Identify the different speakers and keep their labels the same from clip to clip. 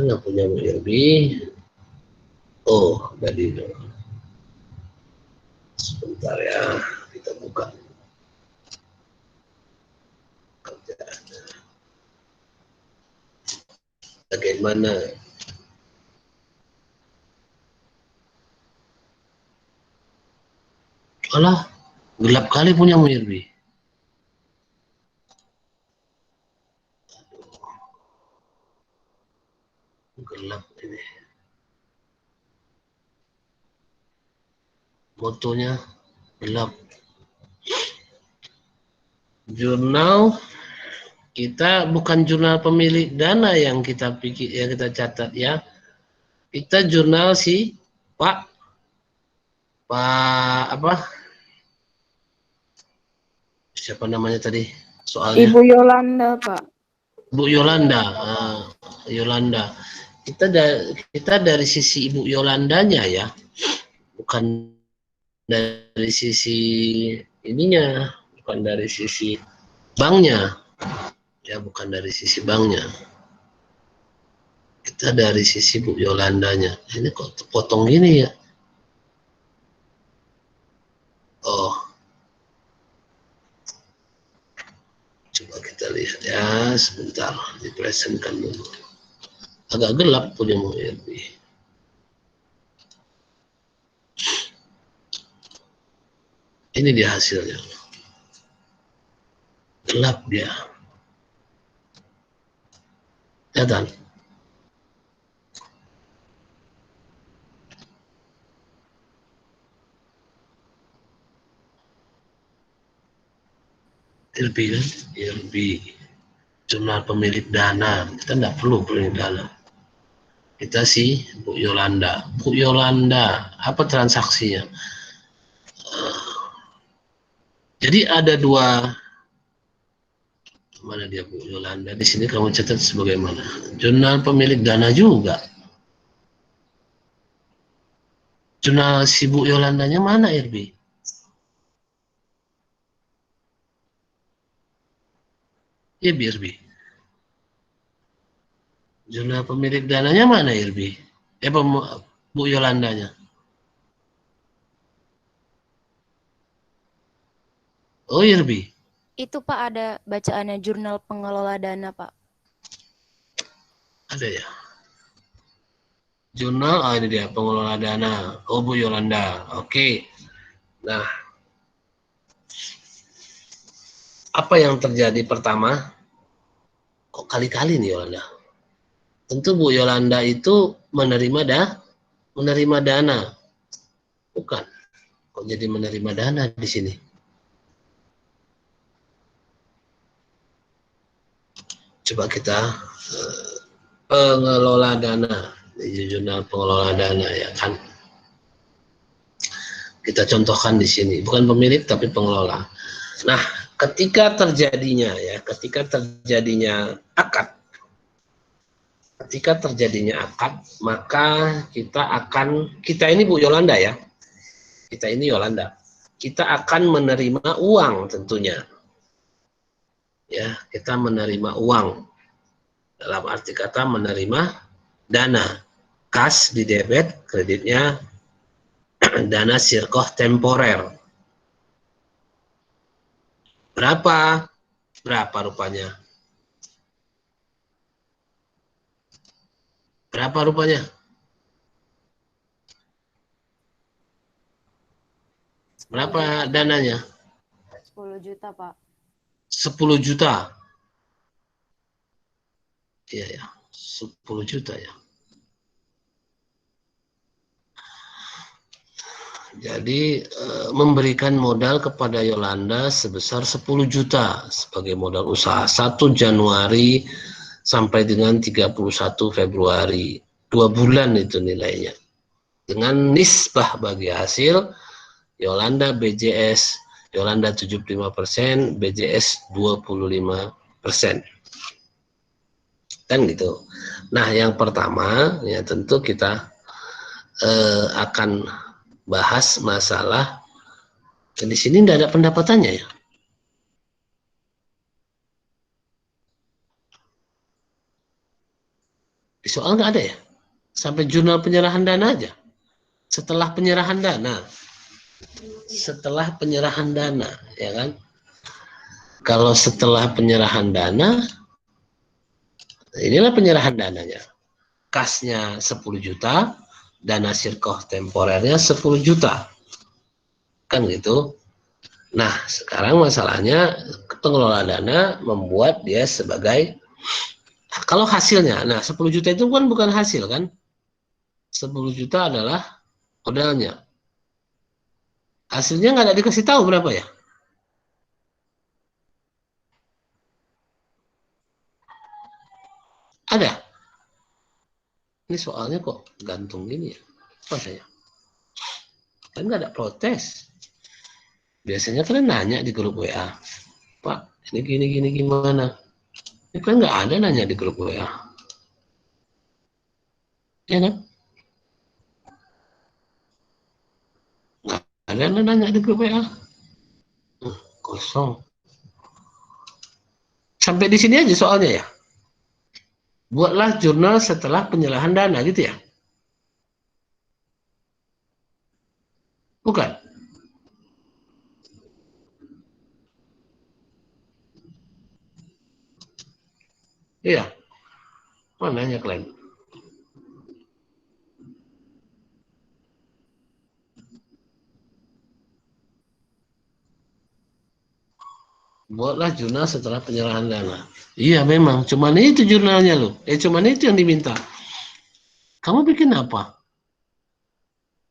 Speaker 1: Mana punya Bu Irbi? Oh, tadi sebentar ya, kita buka. Bagaimana? Alah, gelap kali punya Bu Irbi. Gelap ini. Fotonya gelap. Jurnal kita bukan jurnal pemilik dana yang kita pikir, yang kita catat ya. Kita jurnal si Pak apa? Siapa namanya tadi? Soalnya
Speaker 2: Ibu Yolanda, Pak.
Speaker 1: Bu Yolanda. Yolanda. Kita dari sisi Ibu Yolandanya ya. Bukan dari sisi ininya, bukan dari sisi banknya. Ya, bukan dari sisi banknya. Kita dari sisi Bu Yolandanya. Ini kok potong gini ya? Oh, coba kita lihat ya, sebentar dipresentkan dulu. Agak gelap punya Bu Irbi. Ini dia hasilnya. Gelap dia. Kelihatan? Irbi kan? Irbi. Jurnal pemilik dana. Kita tidak perlu pemilik dana. Kita sih Bu Yolanda. Bu Yolanda, apa transaksinya? Jadi ada dua. Mana dia Bu Yolanda? Di sini kamu catat sebagai mana? Jurnal pemilik dana juga. Jurnal si Bu Yolandanya mana, Irbi? Ya, Irbi. Jurnal pemilik dananya mana, Irbi? Bu Yolandanya. Oh, Irbi.
Speaker 2: Itu Pak ada bacaannya jurnal pengelola dana, Pak.
Speaker 1: Ada ya. Jurnal, ini dia pengelola dana. Oh, Bu Yolanda. Oke. Nah, apa yang terjadi pertama? Kok kali-kali nih Yolanda? Tentu Bu Yolanda itu menerima dana. Bukan. Kok jadi menerima dana di sini? Coba kita pengelola dana di jurnal pengelola dana ya kan. Kita contohkan di sini, bukan pemilik tapi pengelola. Nah, ketika terjadinya akad, maka kita ini Bu Yolanda ya. Kita ini Yolanda. Kita akan menerima uang tentunya. Ya, kita menerima uang. Dalam arti kata menerima dana. Kas di debit, kreditnya dana sirkoh temporer. Berapa rupanya? Berapa rupanya? Berapa dananya?
Speaker 2: 10 juta, Pak.
Speaker 1: 10 juta. Iya ya, 10 juta ya. Jadi memberikan modal kepada Yolanda sebesar 10 juta sebagai modal usaha 1 Januari sampai dengan 31 Februari. 2 bulan itu nilainya. Dengan nisbah bagi hasil Yolanda BJS, Yolanda 75%, BJS 25%. Kan gitu. Nah, yang pertama ya tentu kita akan bahas masalah di sini tidak ada pendapatannya ya. Di Di soal nggak ada ya? Sampai jurnal penyerahan dana aja. Setelah penyerahan dana. Setelah penyerahan dana, ya kan? Kalau setelah penyerahan dana, inilah penyerahan dananya. Kasnya 10 juta, dana sirkoh temporernya 10 juta. Kan gitu. Nah, sekarang masalahnya pengelola dana membuat dia sebagai, kalau hasilnya, nah 10 juta itu kan bukan hasil kan? 10 juta adalah modalnya. Hasilnya nggak ada dikasih tahu berapa ya? Ada. Ini soalnya kok gantung gini ya? Apa saya? Kan nggak ada protes. Biasanya kalian nanya di grup WA, Pak, ini gini gimana? Ini kan nggak ada nanya di grup WA. Ya kan? Nggak ada nanya di grup WA. Kosong. Sampai di sini aja soalnya ya. Buatlah jurnal setelah penyerahan dana gitu ya. Bukan? Iya. Mananya kalian? Buatlah jurnal setelah penyerahan dana. Iya memang, cuman itu jurnalnya loh. Cuman itu yang diminta. Kamu bikin apa?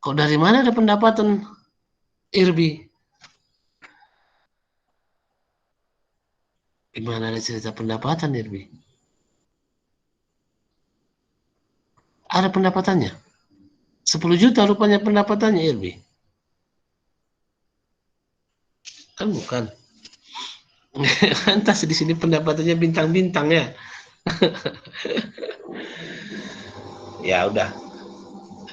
Speaker 1: Kok dari mana ada pendapatan IRBI? Gimana ada cerita pendapatan IRBI? Ada pendapatannya. 10 juta rupanya pendapatannya IRBI. Kan bukan. Entah di sini pendapatannya bintang-bintang ya. Ya udah.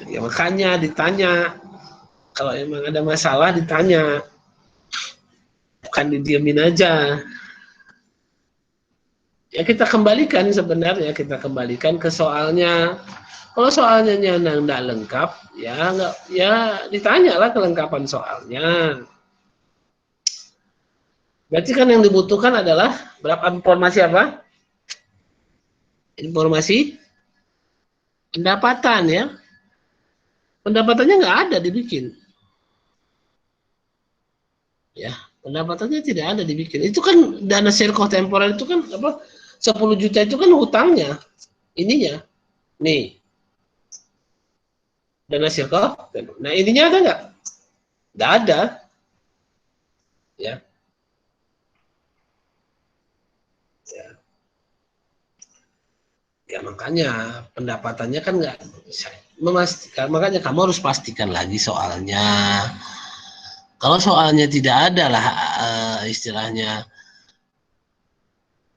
Speaker 1: Ya makanya ditanya. Kalau emang ada masalah ditanya. Bukan didiamin aja. Ya kita kembalikan sebenarnya, kita kembalikan ke soalnya. Kalau soalnya nggak lengkap, ya nggak, ya ditanyalah kelengkapan soalnya. Berarti kan yang dibutuhkan adalah berapa informasi apa? Informasi pendapatan ya. Pendapatannya nggak ada dibikin. Ya, pendapatannya tidak ada dibikin. Itu kan dana sirkoh temporer itu kan apa? 10 juta itu kan hutangnya. Ininya. Nih. Dana sirkoh. Nah, ininya ada nggak? Nggak ada. Ya. Ya. Ya makanya pendapatannya kan nggak memastikan, makanya kamu harus pastikan lagi soalnya. Kalau soalnya tidak ada lah istilahnya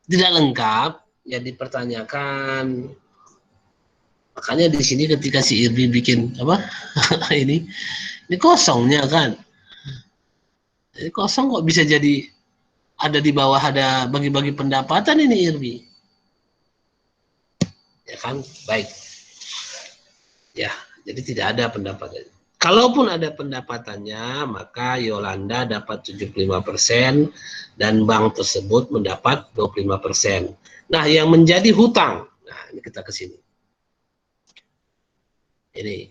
Speaker 1: tidak lengkap, ya dipertanyakan. Makanya di sini ketika si Irbi bikin apa ini kosongnya kan, ini kosong kok bisa jadi ada di bawah ada bagi-bagi pendapatan ini Irbi, ya kan baik. Ya, jadi tidak ada pendapatan. Kalaupun ada pendapatannya, maka Yolanda dapat 75% dan bank tersebut mendapat 25%. Nah, yang menjadi hutang. Nah, ini kita ke sini. Ini.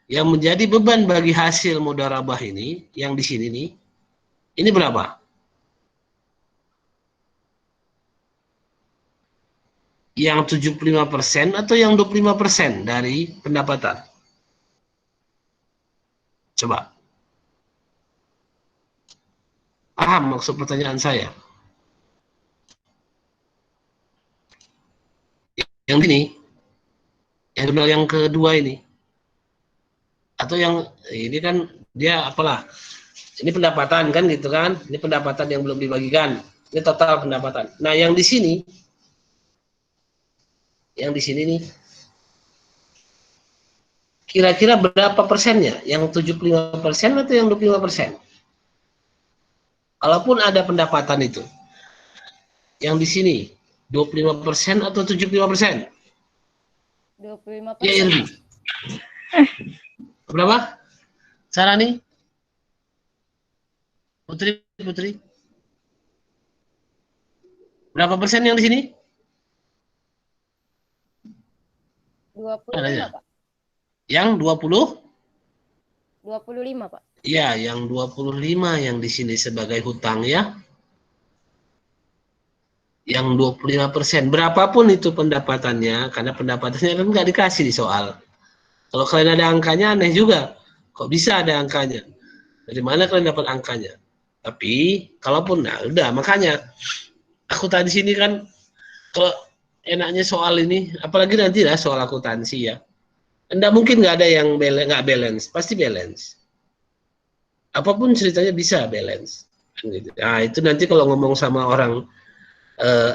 Speaker 1: Yang menjadi beban bagi hasil mudharabah ini, yang di sini nih, ini berapa? Yang 75% atau yang 25% dari pendapatan? Coba. Paham maksud pertanyaan saya? Yang ini, yang kedua ini, atau yang ini kan dia apalah? Ini pendapatan kan gitu kan? Ini pendapatan yang belum dibagikan. Ini total pendapatan. Nah, yang di sini nih, kira-kira berapa persennya? Yang 75% atau yang 25%? Kalaupun ada pendapatan itu, yang di sini 25% atau 75%? Ya,
Speaker 2: 25%.
Speaker 1: Irbi. Berapa? Sarani? Putri, Putri. Berapa persen yang di sini?
Speaker 2: 25, Pak.
Speaker 1: Yang 20?
Speaker 2: 25, Pak.
Speaker 1: Ya, yang 25 yang di sini sebagai hutang ya. Yang 25%. Berapapun itu pendapatannya, karena pendapatannya kan nggak dikasih di soal. Kalau kalian ada angkanya aneh juga. Kok bisa ada angkanya? Dari mana kalian dapat angkanya? Tapi, kalaupun, nah udah, makanya aku tadi sini kan, kalau enaknya soal ini, apalagi nanti lah soal akuntansi ya. Enggak mungkin nggak ada yang nggak balance, pasti balance. Apapun ceritanya bisa balance. Gitu. Nah itu nanti kalau ngomong sama orang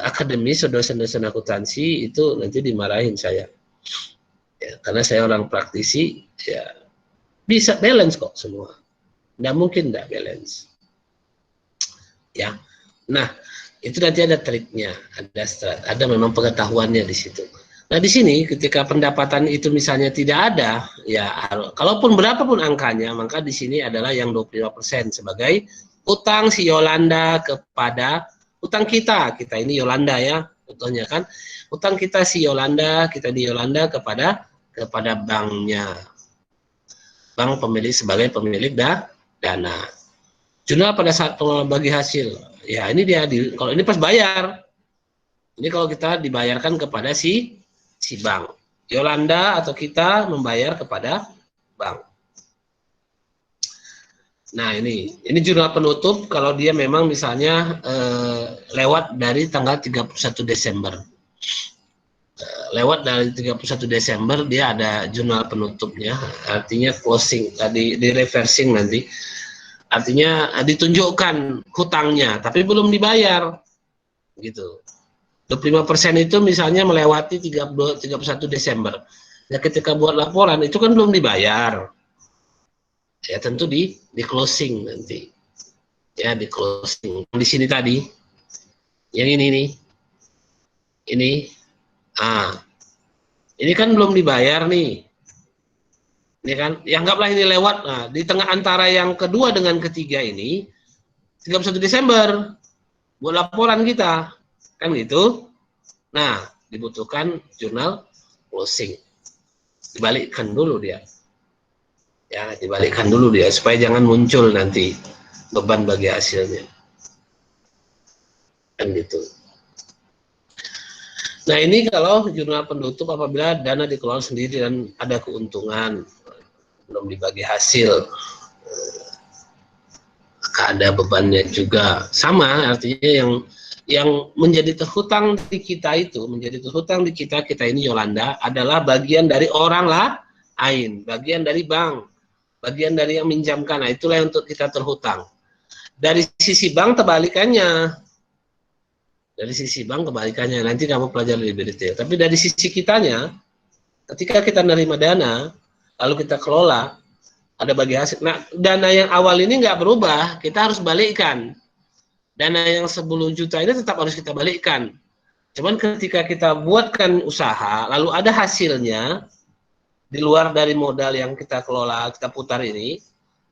Speaker 1: akademis, dosen-dosen akuntansi itu nanti dimarahin saya. Ya, karena saya orang praktisi, ya bisa balance kok semua. Nggak mungkin nggak balance. Ya, nah itu nanti ada triknya, ada memang pengetahuannya di situ. Nah di sini ketika pendapatan itu misalnya tidak ada, ya kalaupun berapapun angkanya, maka di sini adalah yang 25% sebagai utang si Yolanda kepada utang kita ini Yolanda ya, contohnya kan utang kita si Yolanda, kita di Yolanda kepada banknya, bank pemilik sebagai pemilik dana. Jurnal pada saat bagi hasil, ya ini dia kalau ini pas bayar. Ini kalau kita dibayarkan kepada si bank. Yolanda atau kita membayar kepada bank. Nah ini jurnal penutup kalau dia memang misalnya lewat dari tanggal 31 Desember. Lewat dari 31 Desember dia ada jurnal penutupnya, artinya closing, di reversing nanti. Artinya ditunjukkan hutangnya, tapi belum dibayar. Gitu. 25% itu misalnya melewati 31 Desember. Ya ketika buat laporan itu kan belum dibayar. Ya tentu di closing nanti. Ya di closing. Di sini tadi. Yang ini nih. Ini. Ini kan belum dibayar nih. Ini kan, ya anggaplah ini lewat. Nah, di tengah antara yang kedua dengan ketiga ini 31 Desember buat laporan kita. Kan gitu. Nah, dibutuhkan jurnal closing. Dibalikkan dulu dia. Ya, dibalikkan dulu dia supaya jangan muncul nanti beban bagi hasilnya. Kan gitu. Nah, ini kalau jurnal penutup apabila dana dikelola sendiri dan ada keuntungan belum dibagi hasil. Maka ada bebannya juga. Sama artinya yang menjadi terhutang di kita itu, menjadi terhutang di kita ini Yolanda adalah bagian dari orang lain, bagian dari bank, bagian dari yang minjamkan. Nah, itulah yang untuk kita terhutang. Dari sisi bank terbalikannya. Dari sisi bank kebalikannya. Nanti kamu pelajari lebih detail. Tapi dari sisi kitanya, ketika kita menerima dana, lalu kita kelola, ada bagi hasil. Nah, dana yang awal ini nggak berubah, kita harus balikkan. Dana yang 10 juta ini tetap harus kita balikkan. Cuman ketika kita buatkan usaha, lalu ada hasilnya, di luar dari modal yang kita kelola, kita putar ini,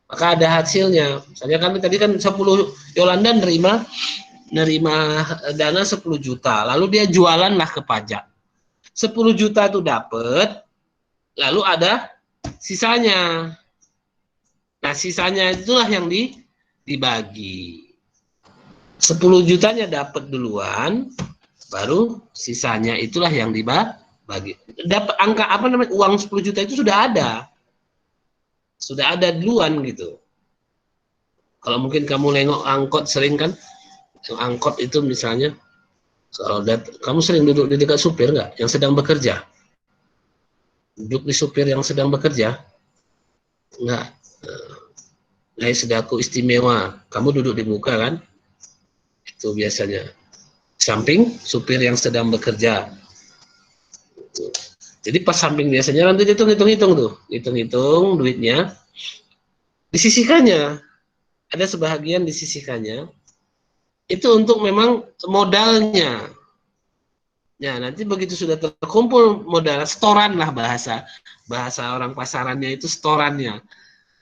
Speaker 1: maka ada hasilnya. Misalnya kan tadi kan 10 Yolanda nerima dana 10 juta, lalu dia jualan lah ke pajak. 10 juta itu dapat, lalu ada sisanya. Nah, sisanya itulah yang dibagi. 10 jutanya dapat duluan, baru sisanya itulah yang dibagi. Dapat angka apa namanya? Uang 10 juta itu sudah ada. Sudah ada duluan gitu. Kalau mungkin kamu nengok angkot sering kan? Yang angkot itu misalnya, kalau kamu sering duduk di dekat supir nggak? Yang sedang bekerja? Duduk di supir yang sedang bekerja? Enggak. Naik sedaku istimewa. Kamu duduk di muka kan? Itu biasanya. Samping supir yang sedang bekerja. Itu. Jadi pas samping biasanya nanti hitung-hitung tuh. Hitung-hitung duitnya. Disisihkannya. Ada sebahagian disisihkannya. Itu untuk memang modalnya. Ya, nanti begitu sudah terkumpul modal, setoran lah bahasa orang pasarannya itu setorannya.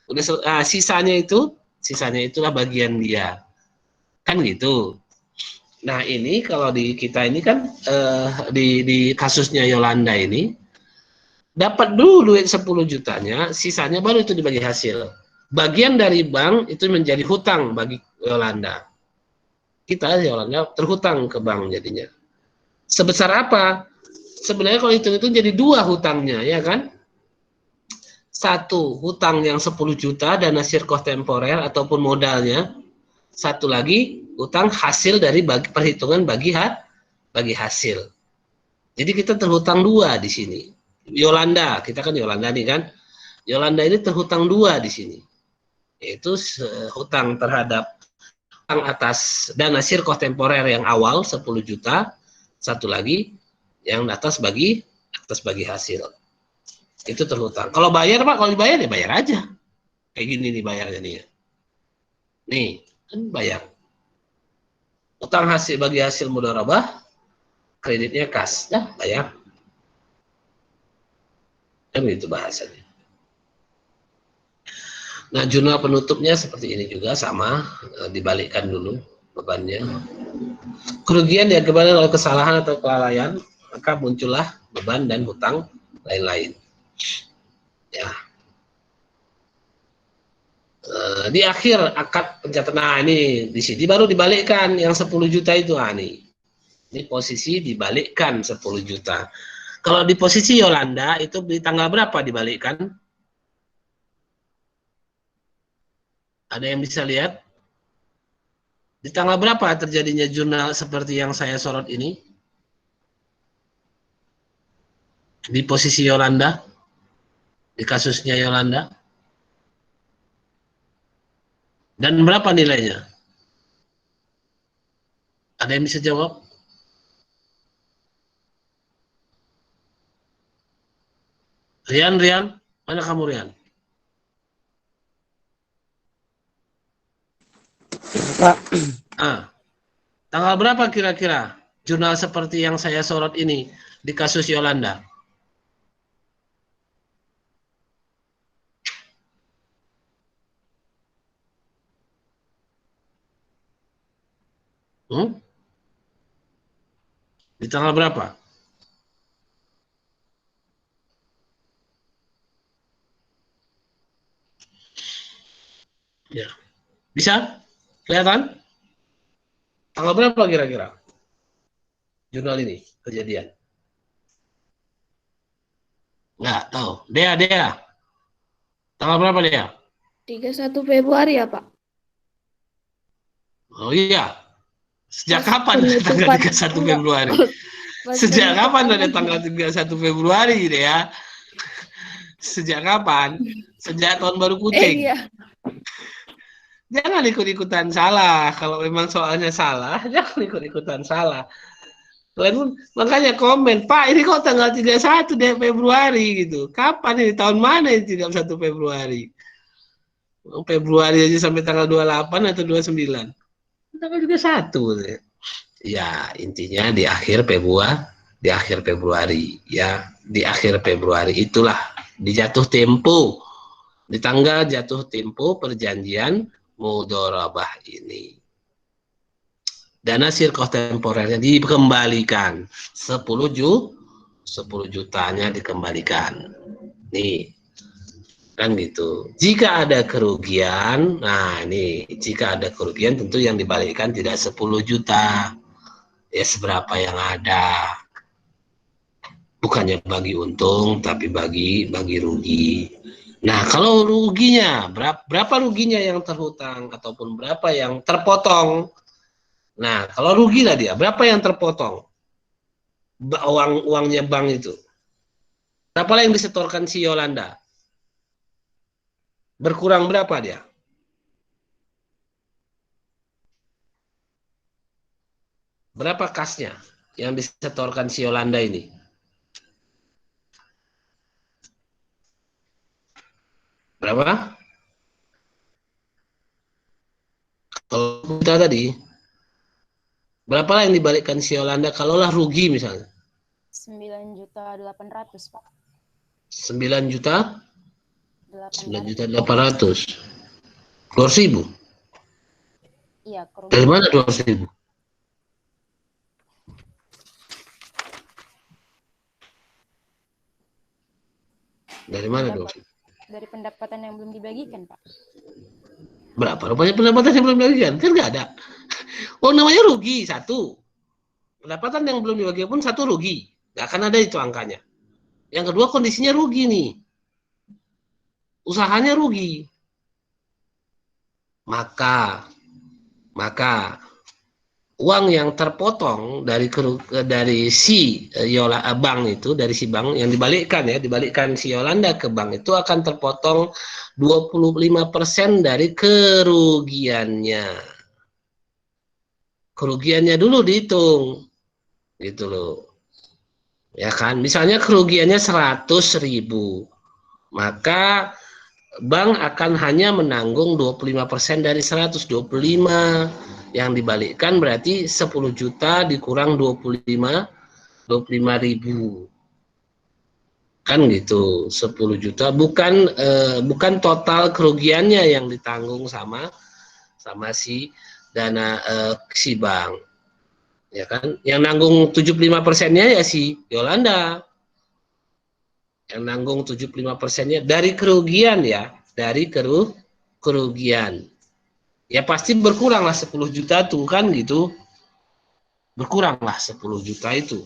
Speaker 1: Udah sisanya itulah bagian dia. Kan gitu. Nah, ini kalau di kita ini kan di kasusnya Yolanda ini dapat dulu duit 10 jutanya, sisanya baru itu dibagi hasil. Bagian dari bank itu menjadi hutang bagi Yolanda. Kita Yolanda terhutang ke bank jadinya. Sebesar apa? Sebenarnya kalau itu jadi dua hutangnya, ya kan? Satu, hutang yang 10 juta dana sirkoh temporer ataupun modalnya. Satu lagi, hutang hasil dari perhitungan bagi hasil. Jadi kita terhutang dua di sini. Yolanda, kita kan Yolanda nih kan. Yolanda ini terhutang dua di sini. Yaitu hutang terhadap hutang atas dana sirkoh temporer yang awal 10 juta. Satu lagi yang atas bagi hasil. Itu terhutang. Kalau bayar Pak, kalau dibayar ya bayar aja. Kayak gini nih bayarnya nih. Nih, kan bayar. Utang hasil bagi hasil mudharabah, kreditnya kas, ya bayar. Kan itu bahasanya. Nah, jurnal penutupnya seperti ini juga sama, dibalikkan dulu bebannya. Kerugian diakibatkan oleh kesalahan atau kelalaian, maka muncullah beban dan hutang lain-lain. Ya. Di akhir akad pencatatan, nah ini di sini baru dibalikkan yang 10 juta itu, nih. Ini posisi dibalikkan 10 juta. Kalau di posisi Yolanda itu di tanggal berapa dibalikkan? Ada yang bisa lihat? Di tanggal berapa terjadinya jurnal seperti yang saya sorot ini? Di posisi Yolanda? Di kasusnya Yolanda? Dan berapa nilainya? Ada yang bisa jawab? Rian, mana kamu Rian?
Speaker 3: Pak.
Speaker 1: Tanggal berapa kira-kira jurnal seperti yang saya sorot ini di kasus Yolanda? Di tanggal berapa? Ya. Bisa? Kelihatan? Tanggal berapa kira-kira jurnal ini kejadian? Nggak tahu. Dea. Tanggal berapa Dea?
Speaker 2: 31 Februari ya, Pak?
Speaker 1: Oh iya. Sejak kapan
Speaker 2: penutupan.
Speaker 1: tanggal 31 Februari? Sejak kapan ada tanggal 31 Februari Dea? Sejak kapan? Sejak tahun baru kucing.
Speaker 2: Iya.
Speaker 1: Jangan ikut-ikutan salah. Kalau memang soalnya salah, jangan ikut-ikutan salah. Kalian makanya komen, Pak ini kok tanggal 31 deh Februari gitu. Kapan ini? Tahun mana ini 31 Februari? Februari aja sampai tanggal 28 atau 29. Tanggal 31 deh. Ya, intinya di akhir Februari ya, di akhir Februari itulah di jatuh tempo. Di tanggal jatuh tempo perjanjian mudharabah ini. Dana sirkoh temporernya dikembalikan 10 jutanya dikembalikan. Nih, kan gitu. Jika ada kerugian, nah ini jika ada kerugian tentu yang dibalikkan tidak 10 juta. Ya seberapa yang ada. Bukannya bagi untung tapi bagi rugi. Nah, kalau ruginya berapa ruginya yang terhutang ataupun berapa yang terpotong. Nah, kalau rugi lah dia, berapa yang terpotong? Uangnya bank itu. Berapa yang disetorkan si Yolanda? Berkurang berapa dia? Berapa kasnya yang disetorkan si Yolanda ini? Berapa? Kalau kita tadi, berapa yang dibalikkan si Yolanda kalaulah rugi misalnya?
Speaker 2: 9.800.000, Pak.
Speaker 1: 9.800.000. Keluar 1.000.
Speaker 2: Iya,
Speaker 1: Dari
Speaker 2: kerugian.
Speaker 1: mana 200.000? Dari mana 200.000?
Speaker 2: Dari pendapatan yang belum dibagikan, Pak.
Speaker 1: Berapa rupanya pendapatan yang belum dibagikan? Kan nggak ada. Oh, namanya rugi, satu. Pendapatan yang belum dibagikan pun satu rugi. Nggak akan ada itu angkanya. Yang kedua, kondisinya rugi nih. Usahanya rugi. Maka uang yang terpotong dari si bank itu, dari si bank yang dibalikkan si Yolanda ke bank itu akan terpotong 25% dari kerugiannya. Kerugiannya dulu dihitung. Gitu loh. Ya kan? Misalnya kerugiannya 100.000. Maka bank akan hanya menanggung 25% dari 125. Yang dibalikkan berarti 10 juta dikurang 25 ribu. Kan gitu, 10 juta bukan total kerugiannya yang ditanggung sama si dana si bank. Ya kan? Yang nanggung 75%-nya ya si Yolanda. Yang nanggung 75%-nya dari kerugian ya, dari kerugian. Ya pasti berkuranglah 10 juta tuh kan gitu. Berkuranglah 10 juta itu.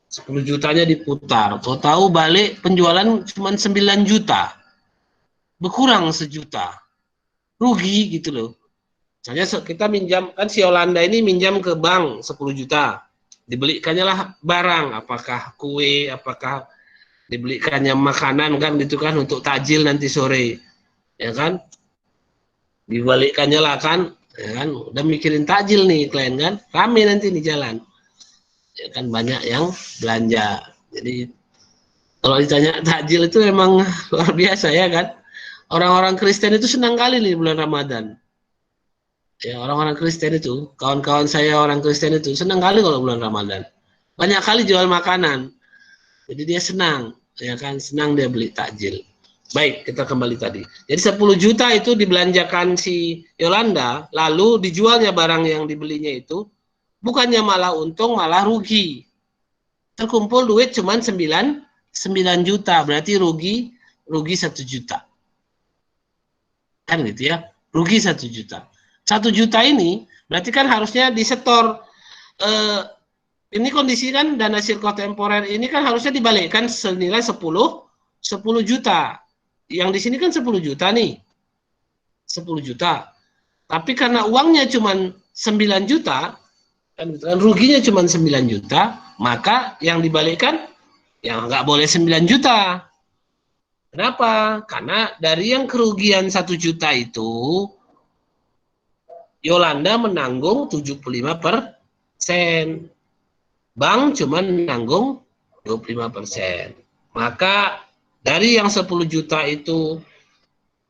Speaker 1: 10 jutanya diputar. Tahu balik penjualan cuma 9 juta. Berkurang sejuta. Rugi gitu loh. Misalnya kita minjam, kan si Yolanda ini minjam ke bank 10 juta. Dibelikannya lah barang, apakah kue, apakah dibelikannya makanan kan gitu kan untuk takjil nanti sore. Ya kan? Dibalikkannya lah kan, ya kan? Udah mikirin takjil nih klien kan, rame nanti di jalan. Ya kan banyak yang belanja. Jadi kalau ditanya takjil itu memang luar biasa ya kan. Orang-orang Kristen itu senang kali nih bulan Ramadan. Ya orang-orang Kristen itu, kawan-kawan saya orang Kristen itu senang kali kalau bulan Ramadan. Banyak kali jual makanan. Jadi dia senang, ya kan, senang dia beli takjil. Baik, kita kembali tadi. Jadi 10 juta itu dibelanjakan si Yolanda, lalu dijualnya barang yang dibelinya itu, bukannya malah untung, malah rugi. Terkumpul duit cuma 9 juta, berarti rugi 1 juta. Kan gitu ya, rugi 1 juta. 1 juta ini berarti kan harusnya disetor. Ini kondisi kan dana sirko temporer ini kan harusnya dibalikkan senilai 10 juta. Yang di sini kan 10 juta nih. 10 juta. Tapi karena uangnya cuma 9 juta, kan ruginya cuma 9 juta, maka yang dibalikkan yang nggak boleh 9 juta. Kenapa? Karena dari yang kerugian 1 juta itu, Yolanda menanggung 75%. Bank cuma menanggung 25%. Maka dari yang 10 juta itu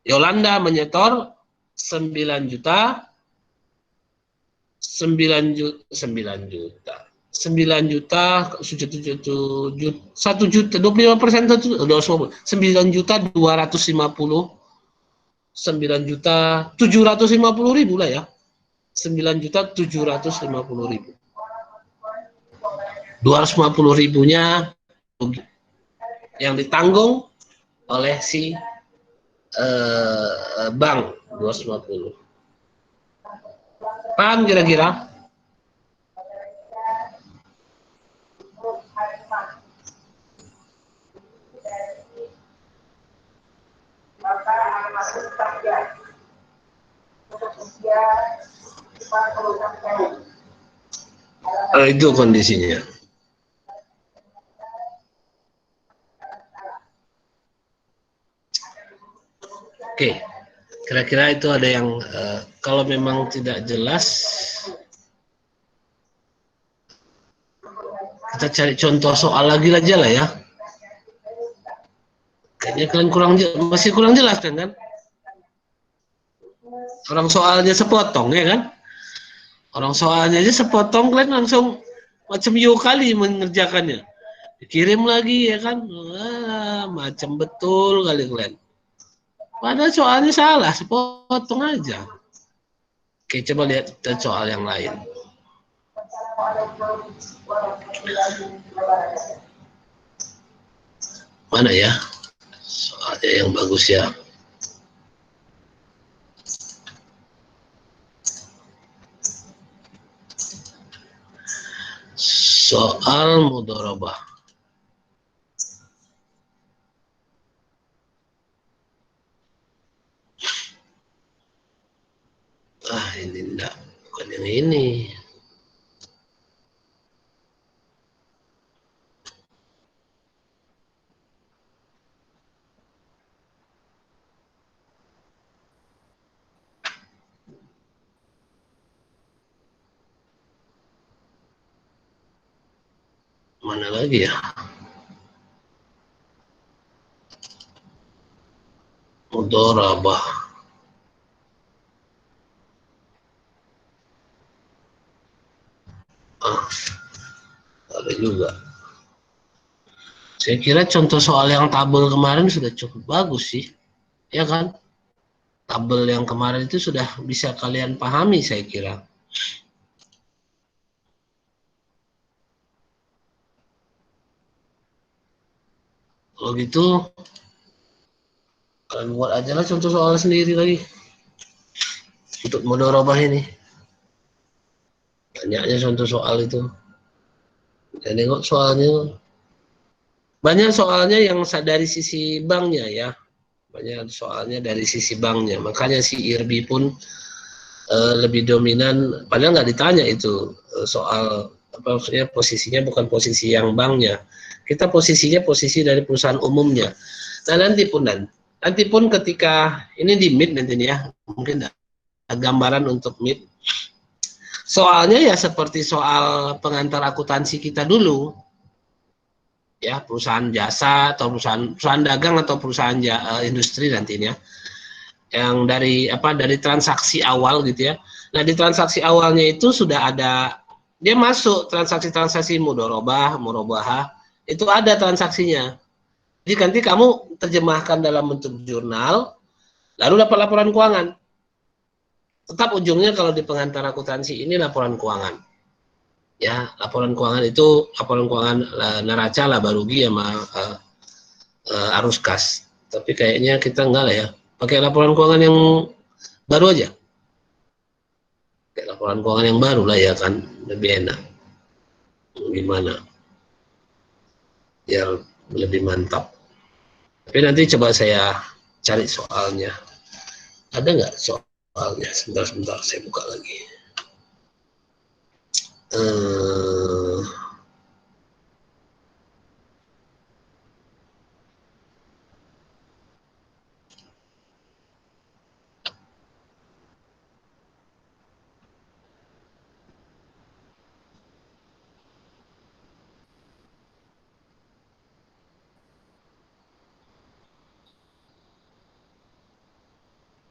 Speaker 1: Yolanda menyetor 9 juta 9 juta 9 juta 1 juta 25% 9 juta 250 9 juta 750 ribu lah ya, 9 juta 750 ribu, 250 ribunya yang ditanggung oleh si bank 250. Paham kira-kira? Itu kondisinya. Oke, kira-kira itu ada yang kalau memang tidak jelas kita cari contoh soal lagi aja lah ya. Kayaknya kalian masih kurang jelas kan? Orang soalnya sepotong ya kan? Orang soalnya aja sepotong kalian langsung macam yo kali mengerjakannya. kirim lagi ya kan, macam betul kali kalian. Padahal soalnya salah, sepotong aja. Oke, coba lihat soal yang lain. Mana ya soalnya yang bagus ya? Soal mudharabah. Ini enggak, bukan yang ini. Mana lagi ya? Mudharabah. Ada juga. Saya kira contoh soal yang tabel kemarin sudah cukup bagus sih, ya kan? Tabel yang kemarin itu sudah bisa kalian pahami, saya kira. Kalau gitu, kalian buat aja lah contoh soal sendiri lagi untuk mudharabah ini. Banyaknya contoh soal itu. Dan tengok soalnya, banyak soalnya yang dari sisi banknya ya. Banyak soalnya dari sisi banknya. Makanya si IRBI pun lebih dominan, padahal nggak ditanya itu soal apa maksudnya, posisinya bukan posisi yang banknya, kita posisinya posisi dari perusahaan umumnya. Nah nanti pun ketika ini di meet nanti ya, mungkin ada gambaran untuk meet soalnya ya seperti soal pengantar akuntansi kita dulu ya, perusahaan jasa atau perusahaan dagang atau perusahaan industri nantinya, yang dari dari transaksi awal gitu ya. Nah di transaksi awalnya itu sudah ada, dia masuk transaksi-transaksi mudharabah, murabahah, itu ada transaksinya. Jadi nanti kamu terjemahkan dalam bentuk jurnal, lalu dapat laporan keuangan. Tetap ujungnya kalau di pengantar akuntansi ini laporan keuangan. Ya, laporan keuangan itu laporan keuangan neraca, laba rugi sama arus kas. Tapi kayaknya kita enggak lah ya. Pakai laporan keuangan yang baru aja. Kayak laporan keuangan yang baru lah ya kan, lebih enak. Gimana? Biar lebih mantap. Tapi nanti coba saya cari soalnya. Ada nggak soalnya? Sebentar, saya buka lagi.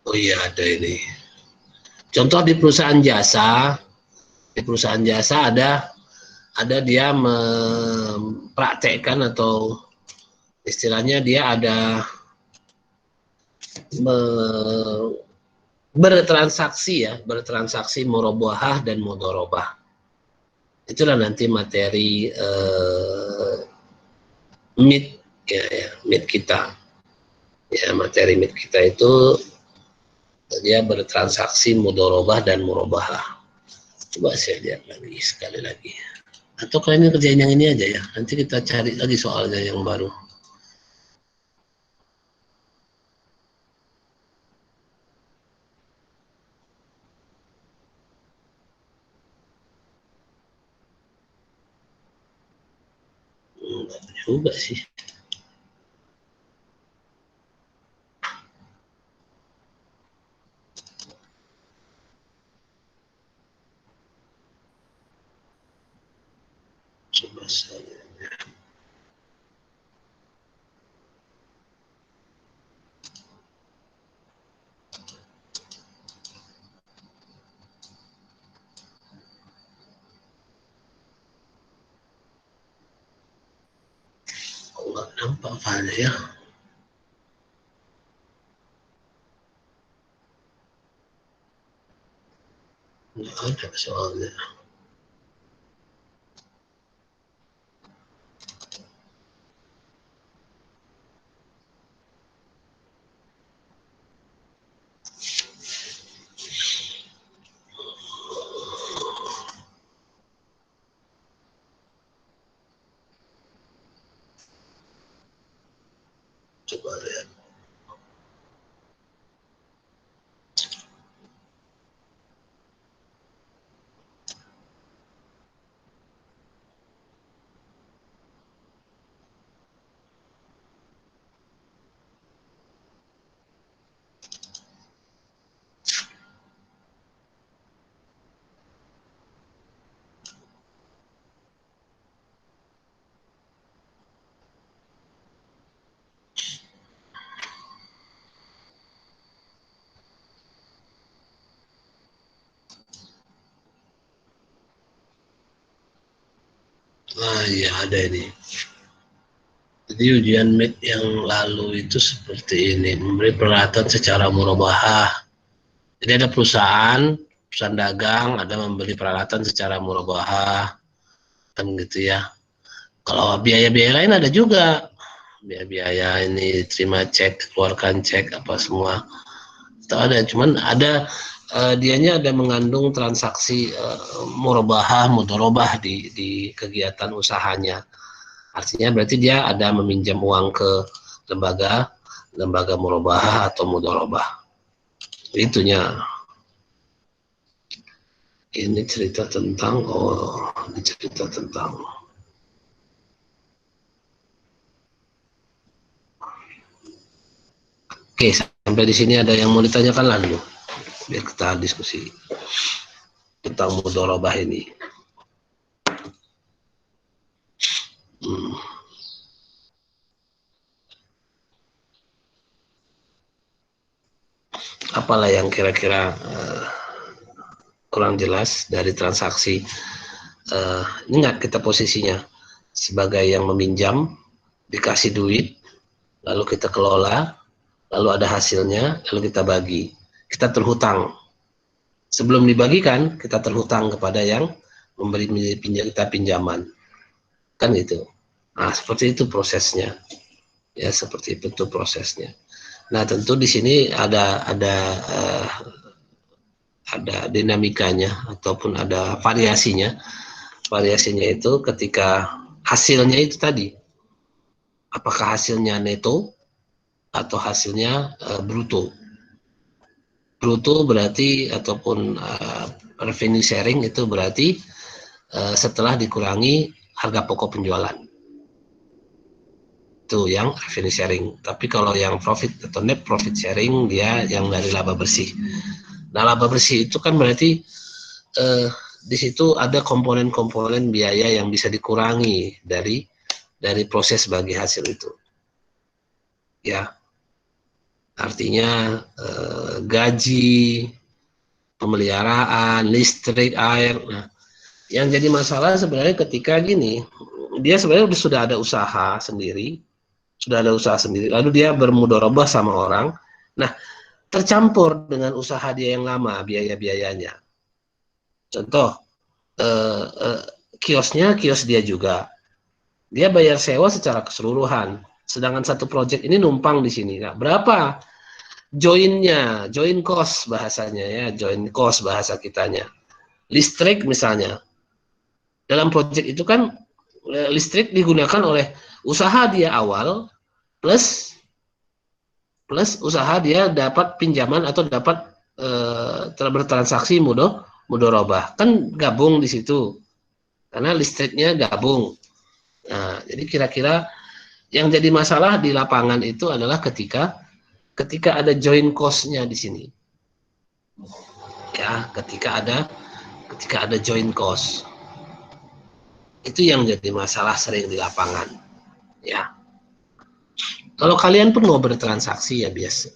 Speaker 1: Oh iya ada ini. Contoh di perusahaan jasa, ada dia mempraktekkan atau istilahnya dia ada bertransaksi murabahah dan mudharabah. Itulah nanti materi meet meet kita. Ya, materi meet kita itu dia bertransaksi mudharabah dan murabahah. Coba saya lihat lagi sekali lagi. Atau kalian kerjain yang ini aja ya. Nanti kita cari lagi soalnya yang baru. Enggak juga sih. Coba saya. nggak nampak filenya ya. Nggak ada soalnya. Coba lihat. Ah ya, ada ini. Jadi ujian MIT yang lalu itu seperti ini, memberi peralatan secara murabahah. Jadi ada perusahaan dagang, ada membeli peralatan secara murabahah, kan gitu ya. Kalau biaya-biaya lain ada juga, biaya-biaya ini terima cek, keluarkan cek, apa semua. Itu ada, cuman ada dianya ada mengandung transaksi murabahah, mudharabah di kegiatan usahanya. Artinya berarti dia ada meminjam uang ke lembaga murabahah atau mudharabah. Itunya. Ini cerita tentang ini cerita tentang Oke, sampai di sini ada yang mau ditanyakan lalu biar kita diskusi tentang mudharabah ini. Apalah yang kira-kira kurang jelas dari transaksi ingat kita posisinya sebagai yang meminjam, dikasih duit, lalu kita kelola, lalu ada hasilnya, lalu kita bagi. Kita terhutang. Sebelum dibagikan, kita terhutang kepada yang memberi kita pinjaman. Kan gitu. Nah, seperti itu prosesnya. Ya, seperti itu prosesnya. Nah, tentu di sini ada dinamikanya ataupun ada variasinya. Variasinya itu ketika hasilnya itu tadi. Apakah hasilnya neto atau hasilnya bruto? Bruto berarti ataupun revenue sharing itu berarti setelah dikurangi harga pokok penjualan. Itu yang revenue sharing. Tapi kalau yang profit atau net profit sharing dia yang dari laba bersih. Nah, laba bersih itu kan berarti di situ ada komponen-komponen biaya yang bisa dikurangi dari proses bagi hasil itu. Ya. Artinya gaji, pemeliharaan, listrik, air. Nah, yang jadi masalah sebenarnya ketika gini, dia sebenarnya sudah ada usaha sendiri, lalu dia bermudharabah sama orang. Nah, tercampur dengan usaha dia yang lama, biaya-biayanya. Contoh, kiosnya kios dia juga. Dia bayar sewa secara keseluruhan. Sedangkan satu proyek ini numpang di sini. Nah, berapa joinnya, join cost bahasanya ya, join cost bahasa kitanya. Listrik misalnya. Dalam proyek itu kan listrik digunakan oleh usaha dia awal plus usaha dia dapat pinjaman atau dapat bertransaksi mudharabah. Kan gabung di situ. Karena listriknya gabung. Nah, jadi kira-kira yang jadi masalah di lapangan itu adalah ketika ada joint cost-nya di sini. Ya, ketika ada joint cost. Itu yang jadi masalah sering di lapangan. Ya. Kalau kalian pun mau bertransaksi ya biasa.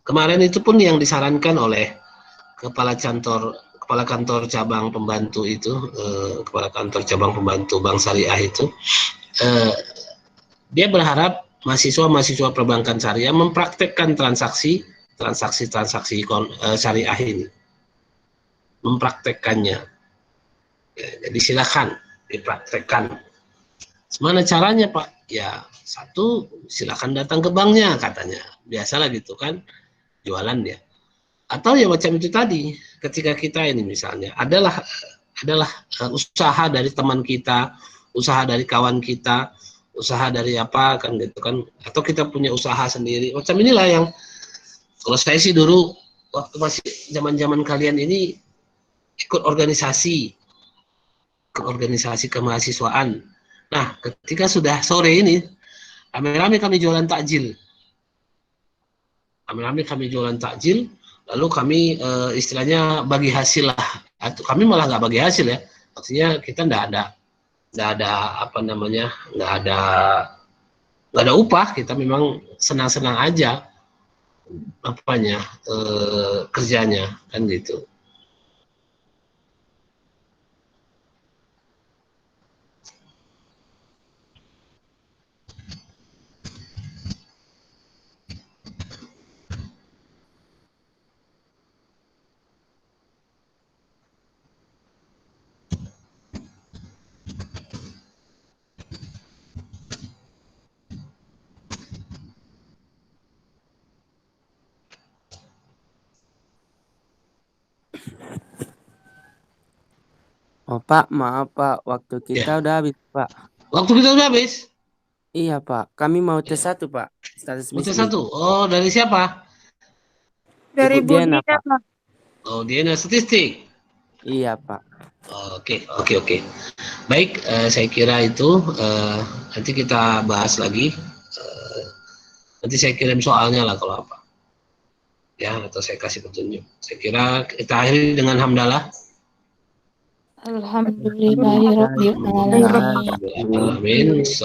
Speaker 1: Kemarin itu pun yang disarankan oleh kepala kantor cabang pembantu itu, kepala kantor cabang pembantu Bank Syariah itu, dia berharap mahasiswa perbankan syariah mempraktekkan transaksi syariah ini, mempraktekkannya. Ya, jadi silakan dipraktekkan. Gimana caranya, Pak? Ya, satu, silakan datang ke banknya, katanya. Biasalah gitu kan, jualan dia. Atau ya macam itu tadi, ketika kita ini misalnya adalah usaha dari teman kita, usaha dari kawan kita, usaha dari apa kan gitu kan, atau kita punya usaha sendiri. Macam inilah yang kalau saya sih dulu waktu masih zaman-zaman kalian ini ikut organisasi kemahasiswaan. Nah, ketika sudah sore ini, rame-rame kami jualan takjil. Lalu kami istilahnya bagi hasil lah. Atau kami malah nggak bagi hasil ya. Maksudnya kita nggak ada apa namanya, nggak ada upah. Kita memang senang-senang aja apanya kerjanya kan gitu.
Speaker 3: Oh Pak, maaf Pak, waktu kita
Speaker 1: Ya.
Speaker 3: udah habis Pak.
Speaker 1: Waktu kita udah habis.
Speaker 3: Iya Pak, kami mau tes satu Pak, status
Speaker 1: Mau tes
Speaker 3: bisnis.
Speaker 1: satu. Oh, dari siapa?
Speaker 2: Dari
Speaker 3: Ibu
Speaker 2: Bu
Speaker 3: Diana
Speaker 2: Dina,
Speaker 3: Pak.
Speaker 2: Pak.
Speaker 1: Oh, dia statistik.
Speaker 3: Iya Pak.
Speaker 1: Oke. Baik, saya kira itu nanti kita bahas lagi. Nanti saya kirim soalnya lah kalau apa. Ya, atau saya kasih petunjuk. Saya kira kita akhiri dengan hamdalah.
Speaker 2: Alhamdulillahirrahmanirrahim.
Speaker 1: Amin.